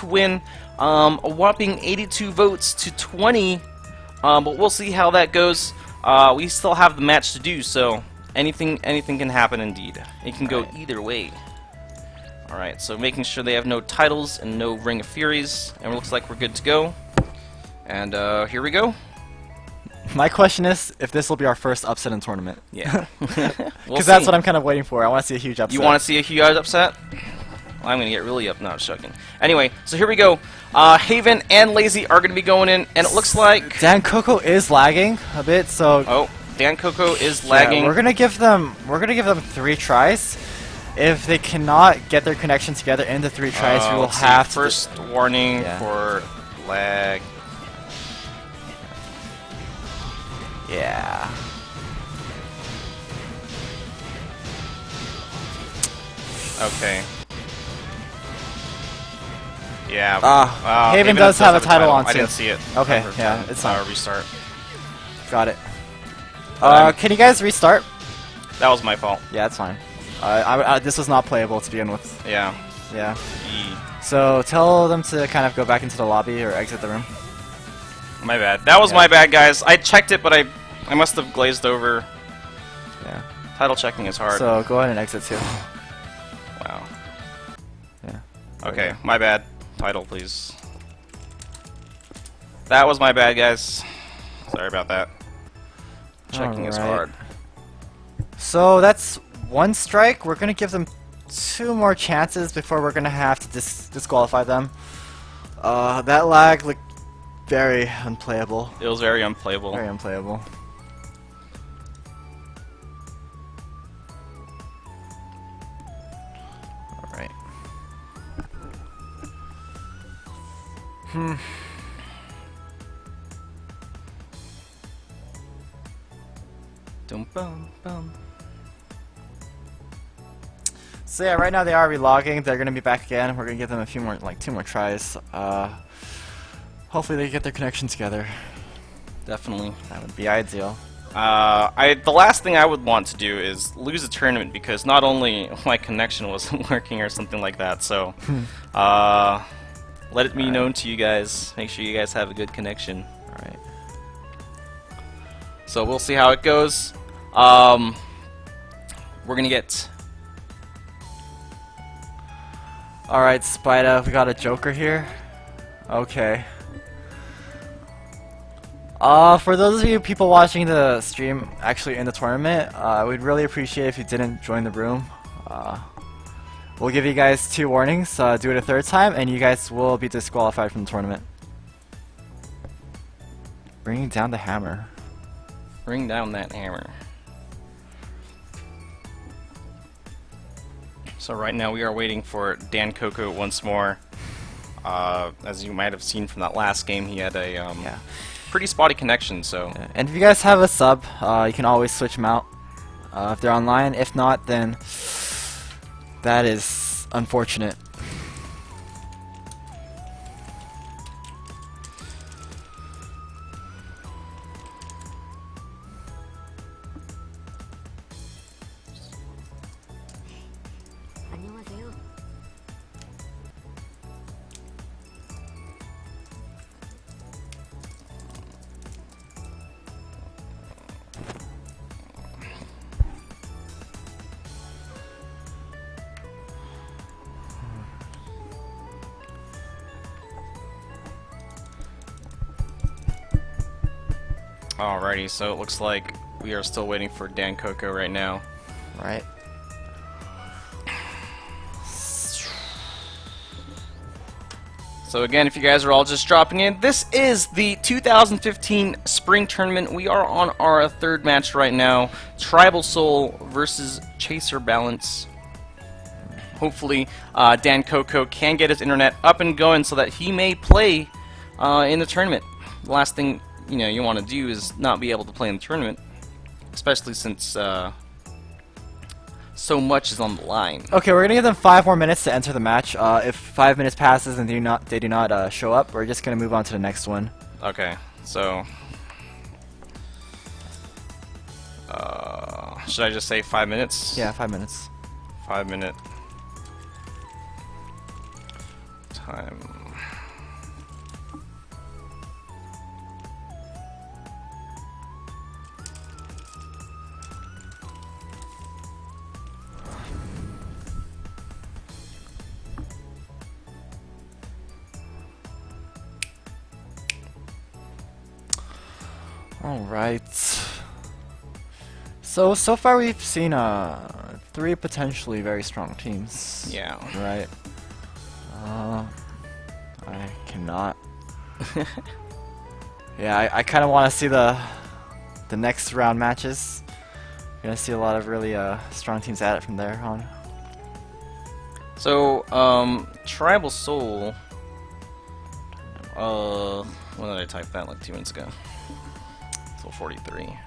to win a whopping 82 votes to 20, but we'll see how that goes. We still have the match to do, so anything can happen indeed. It can go either way. Alright, so making sure they have no titles and no Ring of Furies, and it looks like we're good to go. And here we go. My question is if this will be our first upset in tournament. Yeah. Because that's what I'm kind of waiting for. I want to see a huge upset. You want to see a huge upset? Well, I'm going to get really up now, shucking. Anyway, so here we go. Haven and Lazy are going to be going in, and it looks like Dan Coco is lagging a bit, so oh, Dan Coco is lagging. Yeah, we're gonna give them 3 tries. If they cannot get their connection together in the 3 tries, we will have to first warning for lag. Yeah. Okay. Yeah. Haven does have a title on too. I didn't see it. Okay, yeah, it's on. Restart. Got it. Can you guys restart? That was my fault. Yeah, it's fine. This was not playable to begin with. Yeah. Yeah. So tell them to kind of go back into the lobby or exit the room. My bad. That was my bad, guys. I checked it, but I must have glazed over. Yeah. Title checking is hard. So go ahead and exit too. Wow. Yeah. Okay, my bad. Title, please. That was my bad, guys. Sorry about that. Checking is hard. So that's 1 strike. We're gonna give them 2 more chances before we're gonna have to disqualify them. That lag looked very unplayable. It was very unplayable. Very unplayable. Alright. Dum bum bum. So yeah, right now they are relogging. They're gonna be back again. We're gonna give them a few more, like 2 more tries. Hopefully they get their connection together. Definitely. That would be ideal. The last thing I would want to do is lose a tournament because not only my connection wasn't working or something like that. So, let it be known to you guys. Make sure you guys have a good connection. All right. So we'll see how it goes. We're gonna get. Alright, Spida, we got a Joker here. Okay. For those of you people watching the stream actually in the tournament, we'd really appreciate if you didn't join the room. We'll give you guys 2 warnings, do it a 3rd time, and you guys will be disqualified from the tournament. Bringing down the hammer. Bring down that hammer. So right now we are waiting for Dan Coco once more. As you might have seen from that last game, he had a pretty spotty connection. So. Yeah. And if you guys have a sub, you can always switch them out if they're online. If not, then that is unfortunate. Alrighty, so it looks like we are still waiting for Dan Coco right now. Right. So again, if you guys are all just dropping in, this is the 2015 Spring Tournament. We are on our 3rd match right now. Tribal Soul versus Chaser Balance. Hopefully, Dan Coco can get his internet up and going so that he may play in the tournament. The last thing you want to do is not be able to play in the tournament, especially since so much is on the line. Okay, we're gonna give them 5 more minutes to enter the match. If 5 minutes passes and they do not show up, we're just gonna move on to the next one. Okay, so should I just say 5 minutes? Yeah, 5 minutes. 5 minute time. Alright. So far we've seen 3 potentially very strong teams. Yeah. Right. I cannot. Yeah, I kind of want to see the next round matches. You're gonna see a lot of really strong teams at it from there on. So, Tribal Soul. When did I type that? Like 2 minutes ago. Till 43.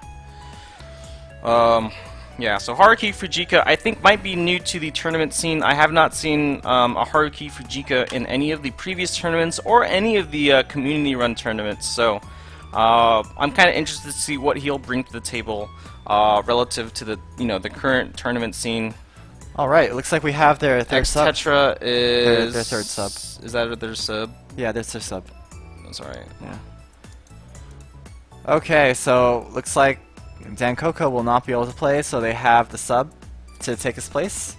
Yeah, so Haruki Fujika, I think, might be new to the tournament scene. I have not seen a Haruki Fujika in any of the previous tournaments or any of the community-run tournaments. So I'm kind of interested to see what he'll bring to the table relative to the the current tournament scene. All right, it looks like we have their third sub. Tetra is their third sub. Is that their sub? Yeah, that's their sub. That's alright. Yeah. Okay, so looks like Dan Coco will not be able to play, so they have the sub to take his place.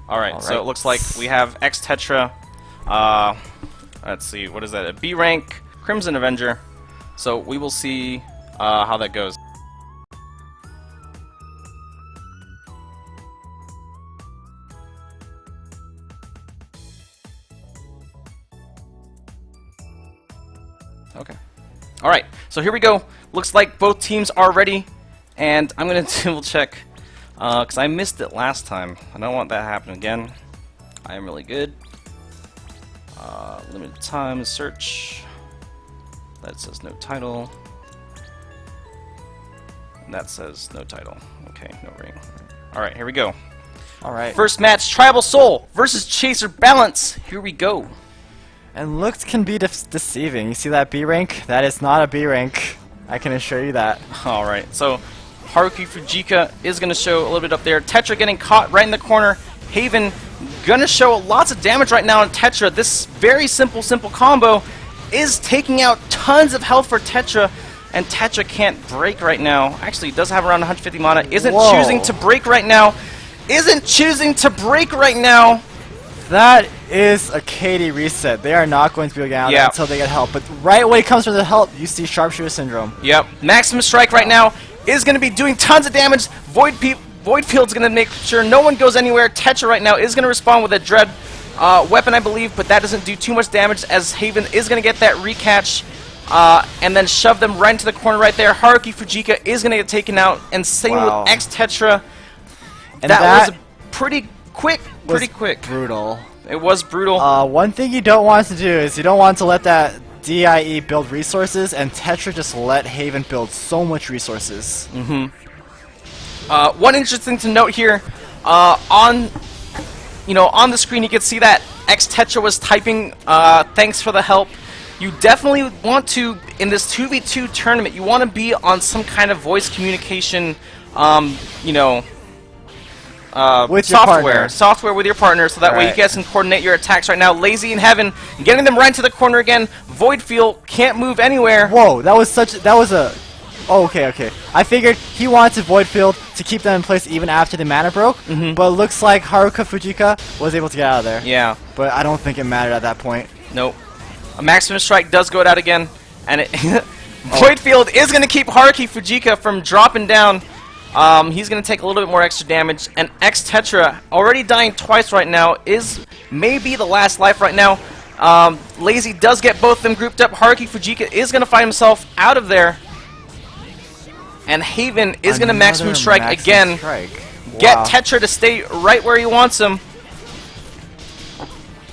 Alright, so it looks like we have X Tetra. Let's see, what is that? A B rank Crimson Avenger. So we will see how that goes. Okay. Alright, so here we go. Looks like both teams are ready, and I'm going to double check, because I missed it last time. I don't want that to happen again. I am really good. Limited time search. That says no title. And that says no title. Okay, no ring. Alright, here we go. Alright. First match, Tribal Soul versus Chaser Balance. Here we go. And looks can be deceiving. You see that B rank? That is not a B rank. I can assure you that. Alright, so Haruki Fujika is going to show a little bit up there. Tetra getting caught right in the corner. Haven going to show lots of damage right now on Tetra. This very simple combo is taking out tons of health for Tetra. And Tetra can't break right now. Actually, he does have around 150 mana. Isn't choosing to break right now. Isn't choosing to break right now. That is a KD reset. They are not going to be able to get out of that until they get help. But right when it comes to the help, you see Sharpshooter Syndrome. Yep. Maximum Strike right now is going to be doing tons of damage. Void Field's going to make sure no one goes anywhere. Tetra right now is going to respond with a Dread weapon, I believe, but that doesn't do too much damage as Haven is going to get that recatch and then shove them right into the corner right there. Haruki Fujika is going to get taken out, and same with X Tetra. And that was pretty quick. Brutal. It was brutal. One thing you don't want to do is you don't want to let that DIE build resources, and Tetra just let Haven build so much resources. One interesting to note here, on the screen you can see that X Tetra was typing, thanks for the help. You definitely want to, in this 2v2 tournament, you want to be on some kind of voice communication, with software with your partner, so that way you guys can coordinate your attacks right now. Lazy in Heaven, getting them right into the corner again. Void Field can't move anywhere. Whoa, okay. I figured he wanted to Void Field to keep them in place even after the mana broke, but it looks like Haruka Fujika was able to get out of there. Yeah. But I don't think it mattered at that point. Nope. A Maximum Strike does go out again, and Void Field is going to keep Haruki Fujika from dropping down. He's going to take a little bit more extra damage, and X Tetra, already dying twice right now, is maybe the last life right now. Lazy does get both of them grouped up. Haruki Fujika is going to find himself out of there. And Haven is going to Maximum Strike again. Get Tetra to stay right where he wants him.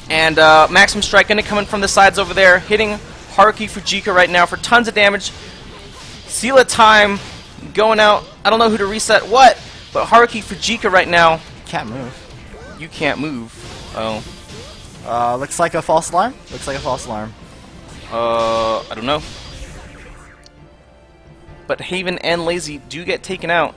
And Maximum Strike going to come in from the sides over there, hitting Haruki Fujika right now for tons of damage. Sela time going out. I don't know who to reset what, but Haruki Fujika right now. Can't move. You can't move. Oh. Looks like a false alarm. I don't know. But Haven and Lazy do get taken out.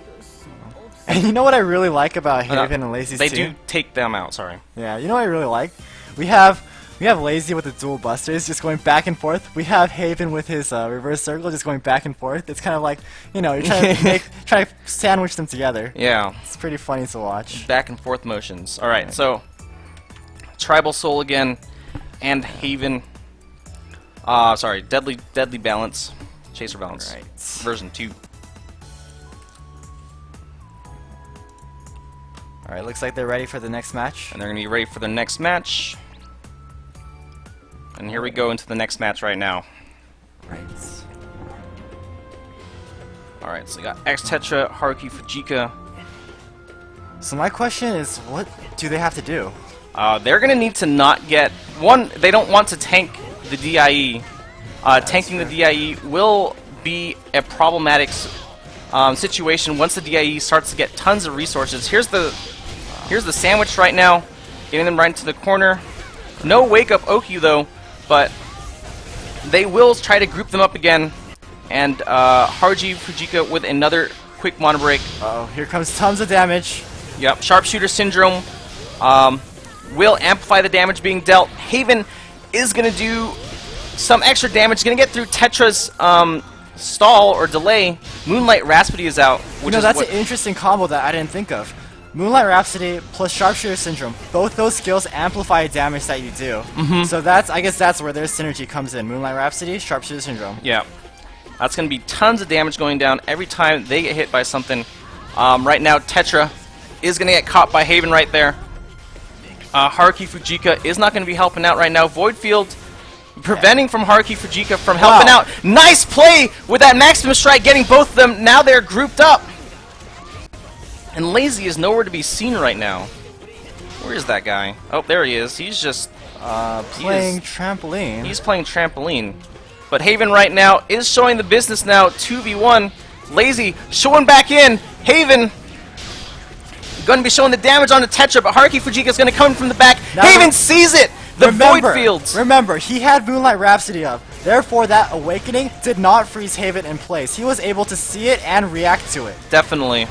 And you know what I really like about No, Haven and Lazy's they team? do take them out. Sorry. Yeah, you know what I really like? We have Lazy with the dual busters just going back and forth. We have Haven with his reverse circle just going back and forth. It's kind of like, you know, you're trying to try to sandwich them together. Yeah. It's pretty funny to watch. Back and forth motions. All right. So Tribal Soul again, and Haven. Sorry, Deadly Balance, Chaser Balance, Right. version 2. All right, looks like they're ready for the next match. And they're going to be ready for the next match. And here we go into the next match right now. Right. Alright, so we got X-Tetra, Haruki Fujika. So my question is, what do they have to do? They're going to need to not get... One, they don't want to tank the DIE. Tanking the DIE will be a problematic situation once the DIE starts to get tons of resources. Here's the sandwich right now, getting them right into the corner. No wake-up Okyu, though, but they will try to group them up again. And Haruki Fujika with another quick mono break. Uh-oh, here comes tons of damage. Yep, Sharpshooter Syndrome will amplify the damage being dealt. Haven is going to do some extra damage. Going to get through Tetra's stall or delay. Moonlight Rhapsody is out. You know, that's an interesting combo that I didn't think of. Moonlight Rhapsody plus Sharpshooter Syndrome. Both those skills amplify damage that you do. So I guess that's where their synergy comes in. Moonlight Rhapsody, Sharpshooter Syndrome. Yeah. That's going to be tons of damage going down every time they get hit by something. Right now, Tetra is going to get caught by Haven right there. Haruki Fujika is not going to be helping out right now. Void Field preventing from Haruki Fujika from helping out. Nice play with that Maximum Strike, getting both of them. Now they're grouped up. And Lazy is nowhere to be seen right now. Where is that guy? Oh, there he is. He's just playing trampoline. He's playing trampoline. But Haven right now is showing the business now. 2v1. Lazy showing back in. Haven going to be showing the damage on the Tetra, but Haruki Fujika is going to come from the back. Now Haven sees it. The Void Fields. Remember, he had Moonlight Rhapsody up. Therefore, that Awakening did not freeze Haven in place. He was able to see it and react to it. Definitely.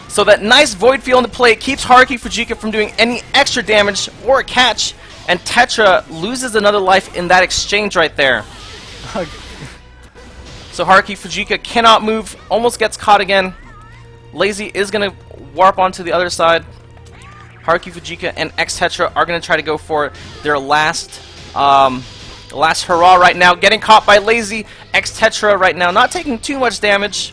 So that nice Void Field in the play keeps Haruki Fujika from doing any extra damage or a catch, and Tetra loses another life in that exchange right there. So Haruki Fujika cannot move, almost gets caught again. Lazy is going to warp onto the other side. Haruki Fujika and X-Tetra are going to try to go for their last hurrah right now. Getting caught by Lazy. X-Tetra right now not taking too much damage.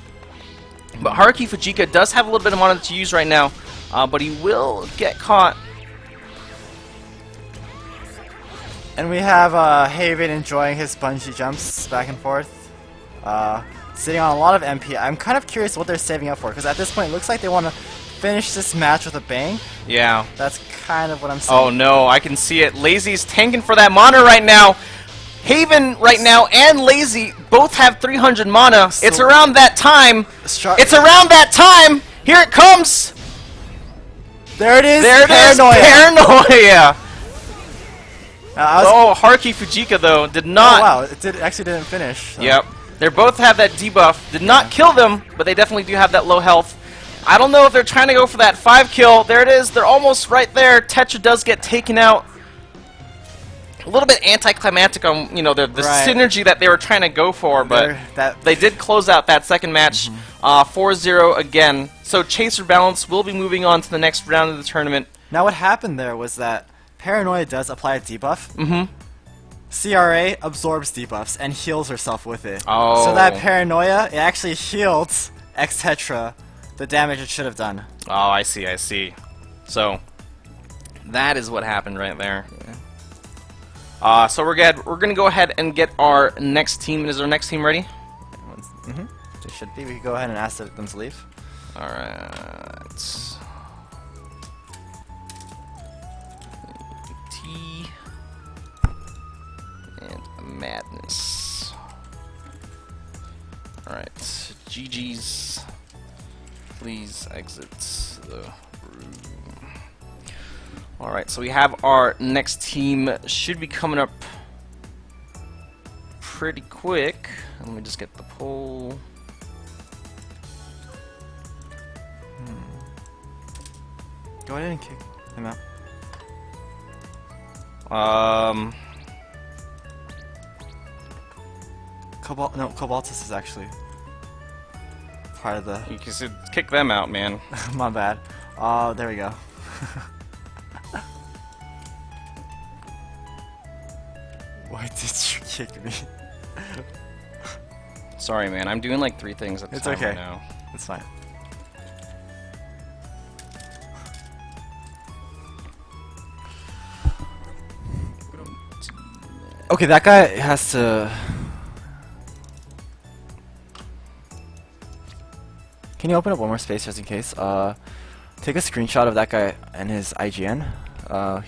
But Haruki Fujika does have a little bit of mana to use right now. But he will get caught. And we have Haven enjoying his bungee jumps back and forth. Sitting on a lot of MP. I'm kind of curious what they're saving up for, because at this point it looks like they want to finish this match with a bang. Yeah. That's kind of what I'm saying. Oh no, I can see it. Lazy's tanking for that mana right now. Haven right now and Lazy both have 300 mana. So it's around that time. It's around that time. Here it comes. There it is. There it is. Paranoia. Oh, Haruki Fujika though did not. Oh wow, it actually didn't finish. So. Yep. They both have that debuff. Did not kill them, but they definitely do have that low health. I don't know if they're trying to go for that 5 kill. There it is. They're almost right there. Tetra does get taken out. A little bit anticlimactic on, you know, the synergy that they were trying to go for, but they did close out that second match 4-0 again. So Chaser Balance will be moving on to the next round of the tournament. Now what happened there was that Paranoia does apply a debuff. CRA absorbs debuffs and heals herself with it. Oh. So that Paranoia, it actually healed X-Tetra the damage it should have done. Oh, I see, I see. So that is what happened right there. Yeah. So we're good. We're gonna go ahead and get our next team. Is our next team ready? They should be. We can go ahead and ask them to leave. All right. T and Madness. All right. GG's. Please exit the room. Alright, so we have our next team. Should be coming up pretty quick. Let me just get the poll. Go ahead and kick him out. Cobaltus is actually part of the... You can kick them out, man. My bad. There we go. Why did you kick me? Sorry, man. I'm doing like 3 things at the time right now. It's fine. Okay, that guy has to... Can you open up one more space just in case? Take a screenshot of that guy and his IGN.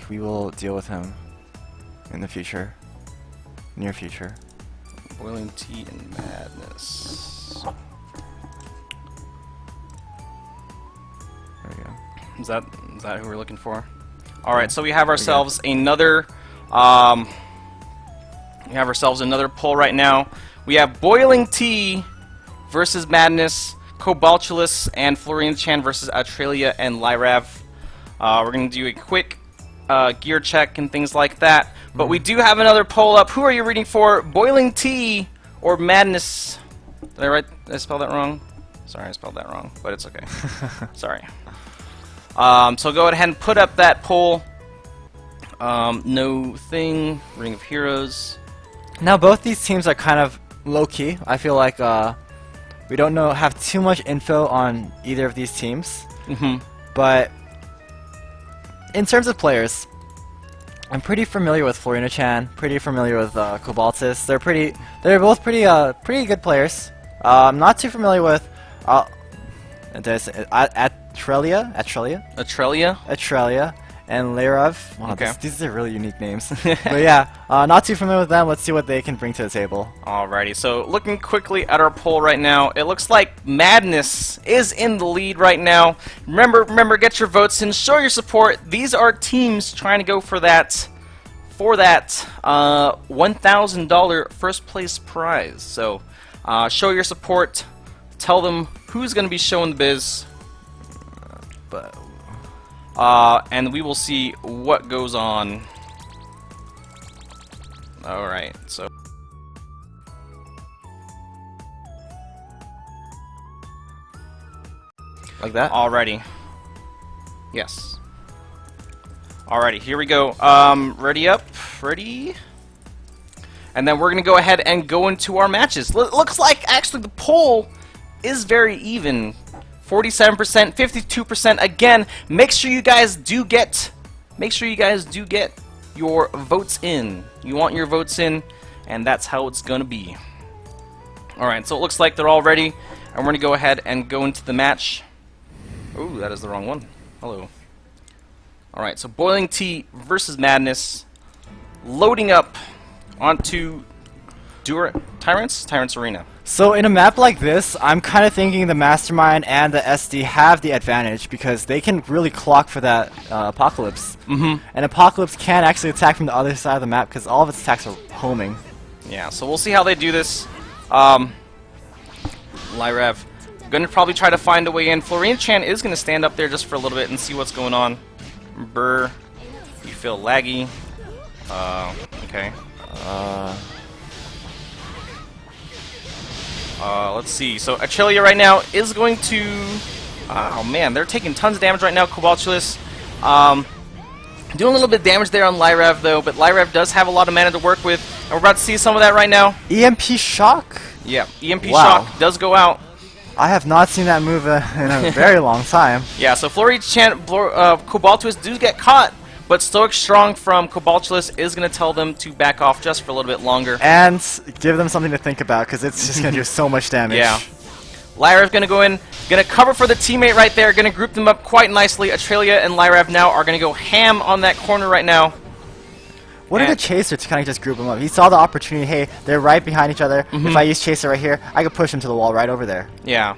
We will deal with him in the future. Near future. Boiling tea and madness. There we go. Is that who we're looking for? Alright, so we have ourselves another poll right now. We have Boiling Tea versus Madness, Cobaltulus and Florian Chan versus Australia and Lyrav. We're going to do a quick gear check and things like that. But we do have another poll up. Who are you reading for? Boiling Tea or Madness? Did I spell that wrong? Sorry, I spelled that wrong, but it's okay. Sorry. So go ahead and put up that poll. No thing. Ring of Heroes. Now both these teams are kind of low-key. I feel like we don't have too much info on either of these teams. But in terms of players, I'm pretty familiar with Florina-chan, pretty familiar with Cobaltus. They're both pretty good players. I'm not too familiar with Atrelia and Lyrav. Wow, Okay. these are really unique names. But yeah, not too familiar with them. Let's see what they can bring to the table. Alrighty, so looking quickly at our poll right now, it looks like Madness is in the lead right now. Remember, get your votes in, show your support. These are teams trying to go for that $1,000 first place prize. So show your support. Tell them who's going to be showing the biz. And we will see what goes on. Alright, so... Like that? Alrighty. Yes. Alrighty, here we go. Ready up? Ready? And then we're going to go ahead and go into our matches. Looks like, actually, the poll is very even. 47%, 52%. Again, make sure you guys do get your votes in. You want your votes in, and that's how it's gonna be. Alright, so it looks like they're all ready, and we're gonna go ahead and go into the match. Ooh, that is the wrong one. Hello. Alright, so Boiling Tea versus Madness. Loading up onto Tyrant's Arena. So in a map like this, I'm kind of thinking the Mastermind and the SD have the advantage because they can really clock for that Apocalypse. And Apocalypse can actually attack from the other side of the map because all of its attacks are homing. Yeah, so we'll see how they do this. Lyrav gonna probably try to find a way in. Florian Chan is gonna stand up there just for a little bit and see what's going on. Burr, you feel laggy. Okay. Let's see. So Achelia right now is going to... Oh man, they're taking tons of damage right now. Cobaltulus doing a little bit of damage there on Lyrav though, but Lyrav does have a lot of mana to work with, and we're about to see some of that right now. EMP Shock? Yeah, EMP Shock does go out. I have not seen that move in a very long time. Yeah, so Florian Chan, Cobaltulus do get caught, but Stoic Strong from Cobaltulus is going to tell them to back off just for a little bit longer. And give them something to think about, because it's just going to do so much damage. Yeah. Lyrav's going to go in, going to cover for the teammate right there, going to group them up quite nicely. Atrelia and Lyrav now are going to go ham on that corner right now. What did the Chaser to kind of just group them up? He saw the opportunity, hey, they're right behind each other. If I use Chaser right here, I could push him to the wall right over there. Yeah.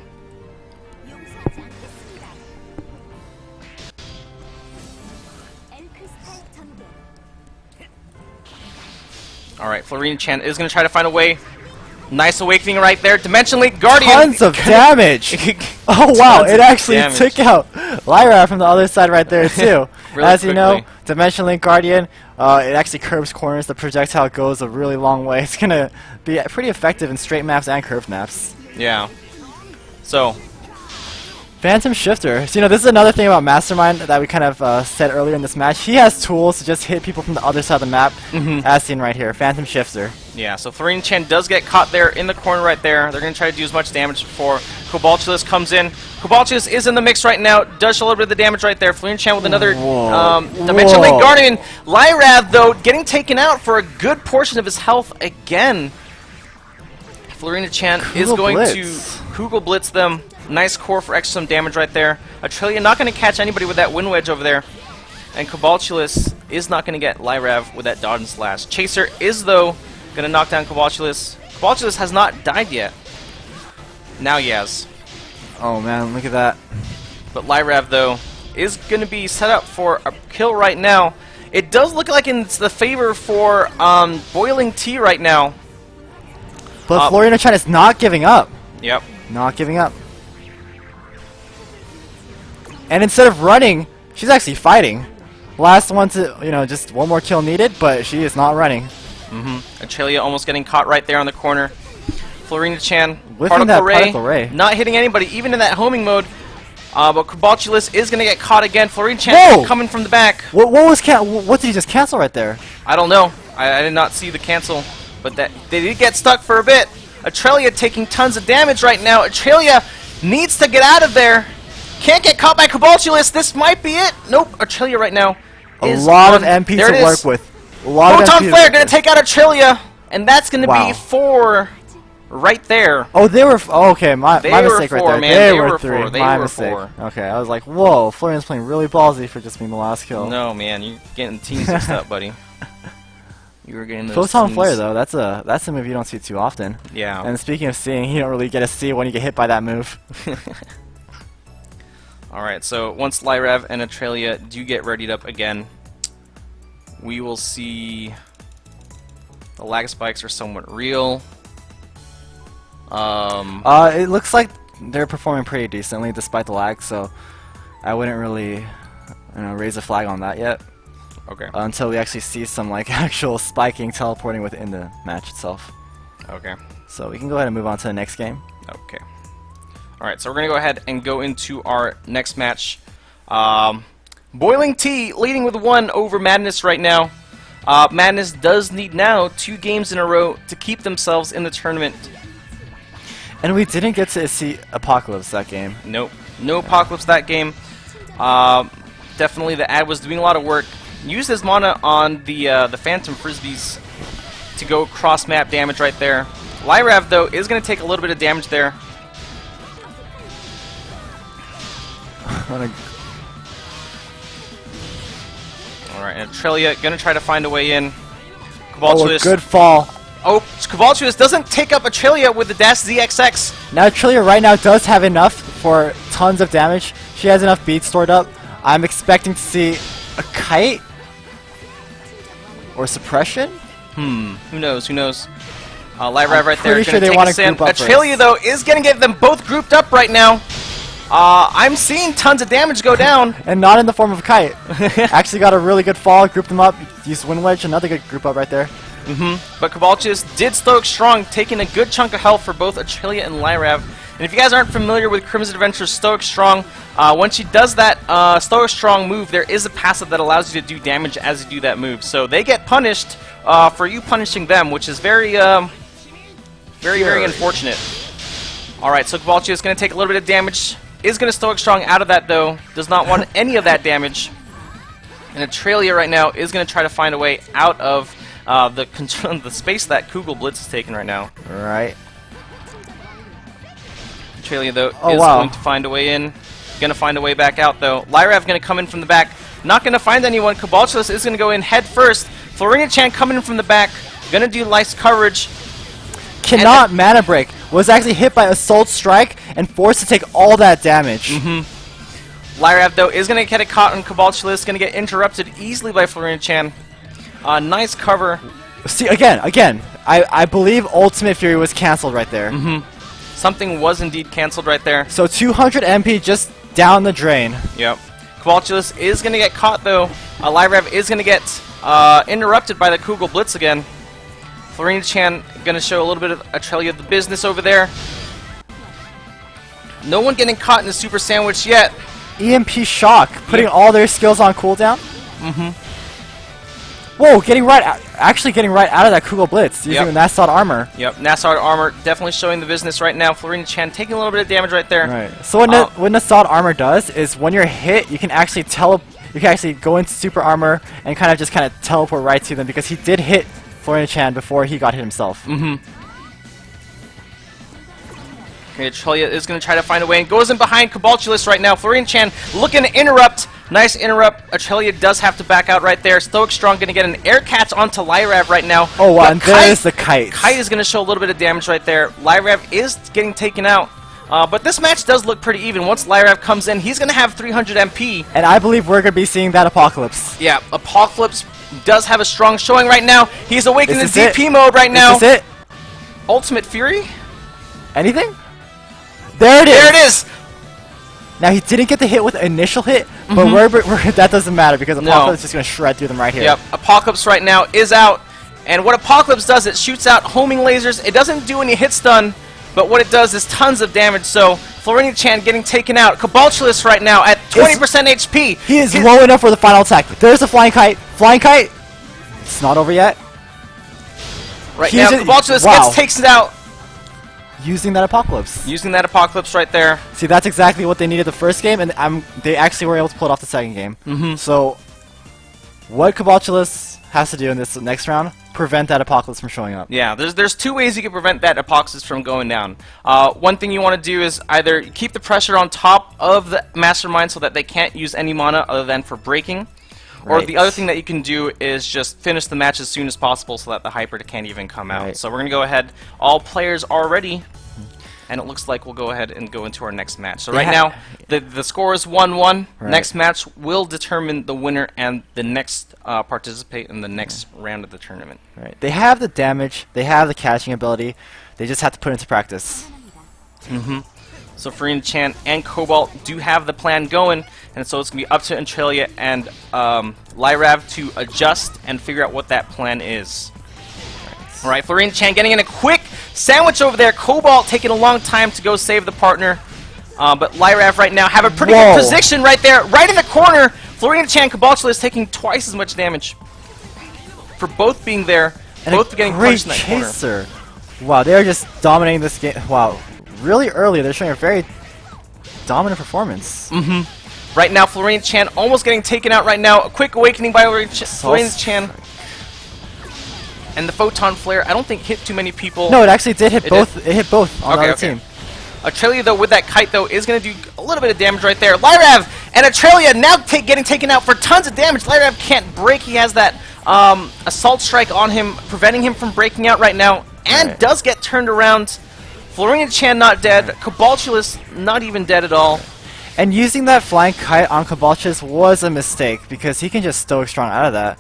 Alright, Florian Chan is going to try to find a way Nice awakening right there. Dimension Link Guardian. Tons of damage. Oh wow, Tons it of actually damage. took out Lyra from the other side right there too. Really As you know, quickly. Dimension Link Guardian, it actually curves corners. The projectile goes a really long way. It's gonna be pretty effective in straight maps and curved maps. Yeah. So, Phantom Shifter. So, you know, this is another thing about Mastermind that we kind of said earlier in this match. He has tools to just hit people from the other side of the map, as seen right here. Phantom Shifter. yeah, so Florian Chen does get caught there in the corner right there. They're going to try to do as much damage before Cobaltulus comes in. Cobaltulus is in the mix right now. Does show a little bit of the damage right there. Florian Chen with another Dimension Link Guardian. Lyrav, though, getting taken out for a good portion of his health again. Florian Chen is going to Kugel Blitz them. Nice core for extra some damage right there. Atrelia not going to catch anybody with that Wind Wedge over there. And Cobaltulus is not going to get Lyrav with that Dodge and Slash. Chaser is, though, going to knock down Cobaltulus. Cobaltulus has not died yet. Now he has. Oh man, look at that. But Lyrav, though, is going to be set up for a kill right now. It does look like it's the favor for Boiling Tea right now. But Florian Chen is not giving up. Yep. Not giving up. And instead of running, she's actually fighting. Last one to, you know, just one more kill needed, but she is not running. Atrelia almost getting caught right there on the corner. Florina Chan, Whiffing that Particle Ray. not hitting anybody, even in that homing mode. But Cobaltulus is going to get caught again. Florina Chan coming from the back. What what did he just cancel right there? I don't know. I did not see the cancel, but that they did get stuck for a bit. Atrelia taking tons of damage right now. Atrelia needs to get out of there. Can't get caught by Cobaltulus. This might be it. Nope. Atrelia right now A is lot on. of MP There to it work is. with. A lot of Photon MP Flare to going work to take out Atrelia, and that's going to Wow. be 4 right there. Oh, they were. Oh, okay, my They mistake were right 4, there. man. They They were were 3. 4. They My were mistake. 4. Okay, I was like, whoa, Florian's playing really ballsy for just being the last kill. No, man, you're getting teams mixed up, buddy. You were getting those Photon teams. Flare though, that's a move you don't see too often. Yeah. And speaking of seeing, you don't really get to see when you get hit by that move. Alright, so once Lyrav and Atrelia do get readied up again, we will see the lag spikes are somewhat real. It looks like they're performing pretty decently despite the lag, so I wouldn't really, you know, raise a flag on that yet. Okay. Until we actually see some like actual spiking teleporting within the match itself. Okay. So we can go ahead and move on to the next game. Okay. Alright, so we're going to go ahead and go into our next match. Boiling Tea leading with 1 over Madness right now. Madness does need now 2 games in a row to keep themselves in the tournament. And we didn't get to see Apocalypse that game. Nope. No Apocalypse that game. Definitely the ad was doing a lot of work. Used his mana on the Phantom Frisbees to go cross-map damage right there. Lyrav, though, is going to take a little bit of damage there. Alright, and Atrelia going to try to find a way in. Oh, a good fall. Oh, Cobaltulus doesn't take up Atrelia with the Dash ZXX. Now Trillia right now does have enough for tons of damage. She has enough beads stored up. I'm expecting to see a kite or suppression. Who knows? Who knows? Lyrav right there. Pretty sure Gonna they take want a to stand. group up Atrelia, first. though, is going to get them both grouped up right now. I'm seeing tons of damage go down. And not in the form of a kite. Actually got a really good fall, grouped them up, used Wind Wedge, another good group up right there. But Cobaltulus did Stoic Strong, taking a good chunk of health for both Atrelia and Lyrav. And if you guys aren't familiar with Crimson Adventure's Stoic Strong, once she does that Stoic Strong move, there is a passive that allows you to do damage as you do that move. So they get punished for you punishing them, which is very, very unfortunate. Alright, so Cobaltulus is going to take a little bit of damage. Is going to Stoic Strong out of that, though. Does not want any of that damage. And Atrelia right now is going to try to find a way out of the space that Kugel Blitz is taking right now. Right. Atrelia, though, is wow. going to find a way in. Going to find a way back out, though. Lyrav going to come in from the back. Not going to find anyone. Cobaltulus is going to go in head first. Florina Chan coming in from the back. Going to do lice coverage. Cannot mana break. Was actually hit by Assault Strike and forced to take all that damage. Lyrav, though, is going to get a caught on Cobaltulus. Going to get interrupted easily by Florina Chan. Nice cover. See, again. I believe Ultimate Fury was cancelled right there. Something was indeed cancelled right there. So 200 MP just down the drain. Yep. Kowalchulus is going to get caught, though. Lyrev is going to get interrupted by the Kugel Blitz again. Florina-chan going to show a little bit of Atrelia the business over there. No one getting caught in the Super Sandwich yet. EMP Shock, putting all their skills on cooldown. Whoa, actually getting right out of that Kugel Blitz using the Nassau armor. Yep, Nassau armor definitely showing the business right now. Florina-chan taking a little bit of damage right there. Right. So what Nassau armor does is when you're hit, you can actually go into super armor and kind of teleport right to them, because he did hit Florina-chan before he got hit himself. Okay, Atrelia is going to try to find a way and goes in behind Kowalchulus right now. Florina-chan looking to interrupt. Nice interrupt. Atrelia does have to back out right there. Stoic Strong going to get an air catch onto Lyrev right now. Oh, wow, and there's the kite. Kite is going to show a little bit of damage right there. Lyrev is getting taken out. But this match does look pretty even. Once Lyrev comes in, he's going to have 300 MP. And I believe we're going to be seeing that Apocalypse. Yeah, Apocalypse does have a strong showing right now. He's awakened in DP mode right now. Is this it? Ultimate Fury? Anything? There it is! There it is! Now, he didn't get the hit with the initial hit, but that doesn't matter, because Apocalypse is just going to shred through them right here. Yep, Apocalypse right now is out. And what Apocalypse does, it shoots out homing lasers. It doesn't do any hit stun, but what it does is tons of damage. So, Florina-chan getting taken out. Kowalchulus right now at 20% HP. He is low enough for the final attack. There's the Flying Kite. Flying Kite! It's not over yet. Right now, Kowalchulus takes it out. Using that Apocalypse. Using that Apocalypse right there. See, that's exactly what they needed the first game, and they actually were able to pull it off the second game. So, what Kowalchulus has to do in this next round, prevent that Apocalypse from showing up. Yeah, there's two ways you can prevent that Apocalypse from going down. One thing you want to do is either keep the pressure on top of the Mastermind so that they can't use any mana other than for breaking. Or the other thing that you can do is just finish the match as soon as possible so that the Hyper can't even come out. So we're going to go ahead. All players are ready. And it looks like we'll go ahead and go into our next match. So right now, the score is 1-1. Next match will determine the winner and the next participate in the next round of the tournament. Right. They have the damage. They have the catching ability. They just have to put it into practice. So Florina-chan and Cobalt do have the plan going, and so it's going to be up to Atrelia and Lyrav to adjust and figure out what that plan is. Alright, Florina-chan getting in a quick sandwich over there. Cobalt taking a long time to go save the partner. But Lyrav right now have a pretty good position right there, right in the corner. Florina-chan, Kowalchulus taking twice as much damage for both being there, and both getting punched in that corner. Wow, they're just dominating this game. Wow, really early, they're showing a very dominant performance. Right now, Florina-chan almost getting taken out right now. A quick awakening by Florina-chan. And the Photon Flare, I don't think hit too many people. No, it actually did hit both. It hit both on the other team. Atrelia, though, with that kite, though, is going to do a little bit of damage right there. Lyrav and Atrelia now getting taken out for tons of damage. Lyrav can't break. He has that Assault Strike on him, preventing him from breaking out right now, and does get turned around. Florina-chan not dead. Kowalchulus not even dead at all. And using that Flying Kite on Kowalchulus was a mistake, because he can just Stoic Strong out of that.